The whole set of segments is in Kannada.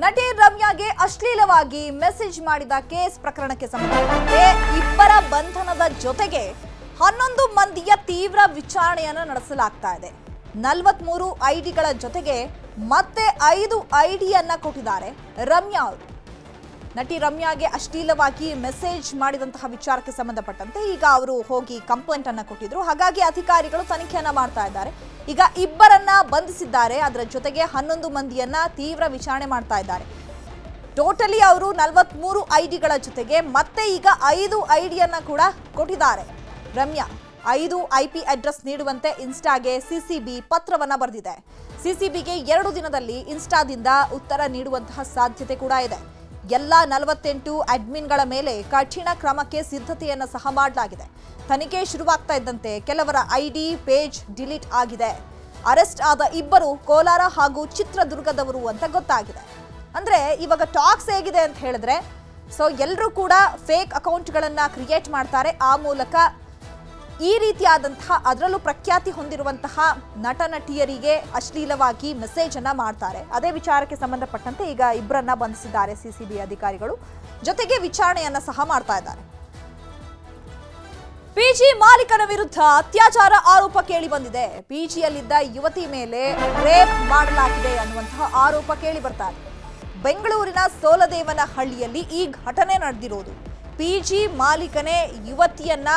ನಟಿ ರಮ್ಯಾಗೆ ಅಶ್ಲೀಲವಾಗಿ ಮೆಸೇಜ್ ಮಾಡಿದ ಕೇಸ್ ಪ್ರಕರಣಕ್ಕೆ ಸಂಬಂಧಿಸಿದಂತೆ ಇಬ್ಬರ ಬಂಧನದ ಜೊತೆಗೆ 11 ಮಂದಿಯ ತೀವ್ರ ವಿಚಾರಣೆಯನ್ನು ನಡೆಸಲಾಗ್ತಾ ಇದೆ. 43 ಐಡಿಗಳ ಜೊತೆಗೆ ಮತ್ತೆ 5 ಐಡಿಯನ್ನ ಕೊಟ್ಟಿದ್ದಾರೆ ರಮ್ಯಾ ಅವರು. ನಟಿ ರಮ್ಯಾಗೆ ಅಶ್ಲೀಲವಾಗಿ ಮೆಸೇಜ್ ಮಾಡಿದಂತಹ ವಿಚಾರಕ್ಕೆ ಸಂಬಂಧಪಟ್ಟಂತೆ ಈಗ ಅವರು ಹೋಗಿ ಕಂಪ್ಲೇಂಟ್ ಅನ್ನು ಕೊಟ್ಟಿದ್ರು. ಹಾಗಾಗಿ ಅಧಿಕಾರಿಗಳು ತನಿಖೆಯನ್ನ ಮಾಡ್ತಾ ಇದ್ದಾರೆ. ಈಗ ಇಬ್ಬರನ್ನ ಬಂಧಿಸಿದ್ದಾರೆ. ಅದರ ಜೊತೆಗೆ 11 ಮಂದಿಯನ್ನ ತೀವ್ರ ವಿಚಾರಣೆ ಮಾಡ್ತಾ ಇದ್ದಾರೆ. ಟೋಟಲಿ ಅವರು 43 ಐಡಿಗಳ ಜೊತೆಗೆ ಮತ್ತೆ ಈಗ 5 ಐಡಿಯನ್ನ ಕೂಡ ಕೊಟ್ಟಿದ್ದಾರೆ. ರಮ್ಯಾ 5 IP ಅಡ್ರೆಸ್ ನೀಡುವಂತೆ ಇನ್ಸ್ಟಾಗೆ ಸಿಸಿಬಿ ಪತ್ರವನ್ನ ಬರೆದಿದೆ. ಸಿಸಿಬಿಗೆ 2 ದಿನದಲ್ಲಿ ಇನ್ಸ್ಟಾದಿಂದ ಉತ್ತರ ನೀಡುವಂತಹ ಸಾಧ್ಯತೆ ಕೂಡ ಇದೆ. ಎಲ್ಲ 48 ಅಡ್ಮಿನ್ಗಳ ಮೇಲೆ ಕಠಿಣ ಕ್ರಮಕ್ಕೆ ಸಿದ್ಧತೆಯನ್ನು ಸಹ ಮಾಡಲಾಗಿದೆ. ತನಿಖೆ ಶುರುವಾಗ್ತಾ ಇದ್ದಂತೆ ಕೆಲವರ ಐಡಿ ಪೇಜ್ ಡಿಲೀಟ್ ಆಗಿದೆ. ಅರೆಸ್ಟ್ ಆದ ಇಬ್ಬರು ಕೋಲಾರ ಹಾಗೂ ಚಿತ್ರದುರ್ಗದವರು ಅಂತ ಗೊತ್ತಾಗಿದೆ. ಅಂದ್ರೆ ಇವಾಗ ಟಾಕ್ಸ್ ಹೇಗಿದೆ ಅಂತ ಹೇಳಿದ್ರೆ ಎಲ್ಲರೂ ಕೂಡ ಫೇಕ್ ಅಕೌಂಟ್ಗಳನ್ನ ಕ್ರಿಯೇಟ್ ಮಾಡ್ತಾರೆ. ಆ ಮೂಲಕ ಈ ರೀತಿಯಾದಂತಹ ಅದರಲ್ಲೂ ಪ್ರಖ್ಯಾತಿ ಹೊಂದಿರುವಂತಹ ನಟ ನಟಿಯರಿಗೆ ಅಶ್ಲೀಲವಾಗಿ ಮೆಸೇಜ್ ಅನ್ನ ಮಾಡ್ತಾರೆ. ಅದೇ ವಿಚಾರಕ್ಕೆ ಸಂಬಂಧಪಟ್ಟಂತೆ ಈಗ ಇಬ್ಬರನ್ನ ಬಂಧಿಸಿದ್ದಾರೆ ಸಿಸಿಬಿ ಅಧಿಕಾರಿಗಳು. ಜೊತೆಗೆ ವಿಚಾರಣೆಯನ್ನ ಸಹ ಮಾಡ್ತಾ ಇದ್ದಾರೆ. ಪಿಜಿ ಮಾಲೀಕನ ವಿರುದ್ಧ ಅತ್ಯಾಚಾರ ಆರೋಪ ಕೇಳಿ ಬಂದಿದೆ. ಪಿಜಿಯಲ್ಲಿದ್ದ ಯುವತಿ ಮೇಲೆ ರೇಪ್ ಮಾಡಲಾಗಿದೆ ಅನ್ನುವಂತಹ ಆರೋಪ ಕೇಳಿ ಬರ್ತಾ ಇದೆ. ಬೆಂಗಳೂರಿನ ಸೋಲದೇವನಹಳ್ಳಿಯಲ್ಲಿ ಈ ಘಟನೆ ನಡೆದಿರೋದು. ಪಿಜಿ ಮಾಲೀಕನೇ ಯುವತಿಯನ್ನ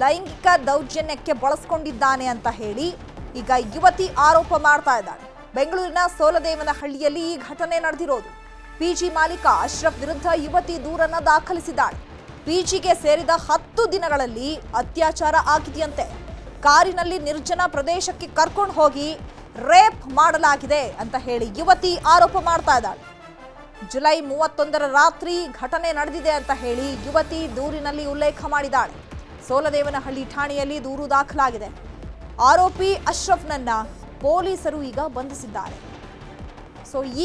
ಲೈಂಗಿಕ ದೌರ್ಜನ್ಯಕ್ಕೆ ಬಳಸಿಕೊಂಡಿದ್ದಾನೆ ಅಂತ ಹೇಳಿ ಈಗ ಯುವತಿ ಆರೋಪ ಮಾಡ್ತಾ ಇದ್ದಾಳೆ. ಬೆಂಗಳೂರಿನ ಸೋಲದೇವನಹಳ್ಳಿಯಲ್ಲಿ ಈ ಘಟನೆ ನಡೆದಿರೋದು. ಪಿಜಿ ಮಾಲೀಕ ಅಶ್ರಫ್ ವಿರುದ್ಧ ಯುವತಿ ದೂರನ್ನ ದಾಖಲಿಸಿದ್ದಾಳೆ. ಪಿಜಿಗೆ ಸೇರಿದ 10 ದಿನಗಳಲ್ಲಿ ಅತ್ಯಾಚಾರ ಆಗಿದೆಯಂತೆ. ಕಾರಿನಲ್ಲಿ ನಿರ್ಜನ ಪ್ರದೇಶಕ್ಕೆ ಕರ್ಕೊಂಡು ಹೋಗಿ ರೇಪ್ ಮಾಡಲಾಗಿದೆ ಅಂತ ಹೇಳಿ ಯುವತಿ ಆರೋಪ ಮಾಡ್ತಾ ಇದ್ದಾಳೆ. ಜುಲೈ 31ರ ರಾತ್ರಿ ಘಟನೆ ನಡೆದಿದೆ ಅಂತ ಹೇಳಿ ಯುವತಿ ದೂರಿನಲ್ಲಿ ಉಲ್ಲೇಖ ಮಾಡಿದ್ದಾಳೆ. ಸೋಲದೇವನಹಳ್ಳಿ ಠಾಣೆಯಲ್ಲಿ ದೂರು ದಾಖಲಾಗಿದೆ. ಆರೋಪಿ ಅಶ್ರಫ್ನನ್ನ ಪೊಲೀಸರು ಈಗ ಬಂಧಿಸಿದ್ದಾರೆ.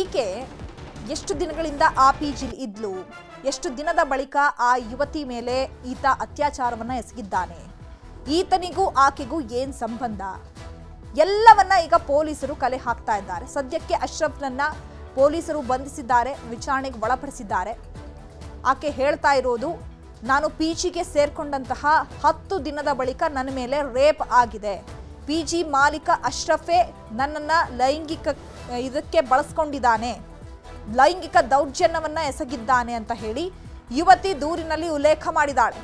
ಈಕೆ ಎಷ್ಟು ದಿನಗಳಿಂದ ಆ ಪಿಜಿಲಿ ಇದ್ಲು, ಎಷ್ಟು ದಿನದ ಬಳಿಕ ಆ ಯುವತಿ ಮೇಲೆ ಈತ ಅತ್ಯಾಚಾರವನ್ನ ಎಸಗಿದ್ದಾನೆ, ಈತನಿಗೂ ಆಕೆಗೂ ಏನ್ ಸಂಬಂಧ, ಎಲ್ಲವನ್ನ ಈಗ ಪೊಲೀಸರು ಕಲೆ ಹಾಕ್ತಾ ಇದ್ದಾರೆ. ಸದ್ಯಕ್ಕೆ ಅಶ್ರಫ್ನನ್ನ ಪೊಲೀಸರು ಬಂಧಿಸಿದ್ದಾರೆ, ವಿಚಾರಣೆಗೆ ಒಳಪಡಿಸಿದ್ದಾರೆ. ಆಕೆ ಹೇಳ್ತಾ ಇರೋದು, ನಾನು ಪಿಜಿಗೆ ಸೇರ್ಕೊಂಡಂತಹ 10 ದಿನದ ಬಳಿಕ ನನ್ನ ಮೇಲೆ ರೇಪ್ ಆಗಿದೆ. ಪಿಜಿ ಮಾಲೀಕ ಅಶ್ರಫೇ ನನ್ನನ್ನು ಇದಕ್ಕೆ ಬಳಸ್ಕೊಂಡಿದ್ದಾನೆ, ಲೈಂಗಿಕ ದೌರ್ಜನ್ಯವನ್ನ ಎಸಗಿದ್ದಾನೆ ಅಂತ ಹೇಳಿ ಯುವತಿ ದೂರಿನಲ್ಲಿ ಉಲ್ಲೇಖ ಮಾಡಿದ್ದಾಳೆ.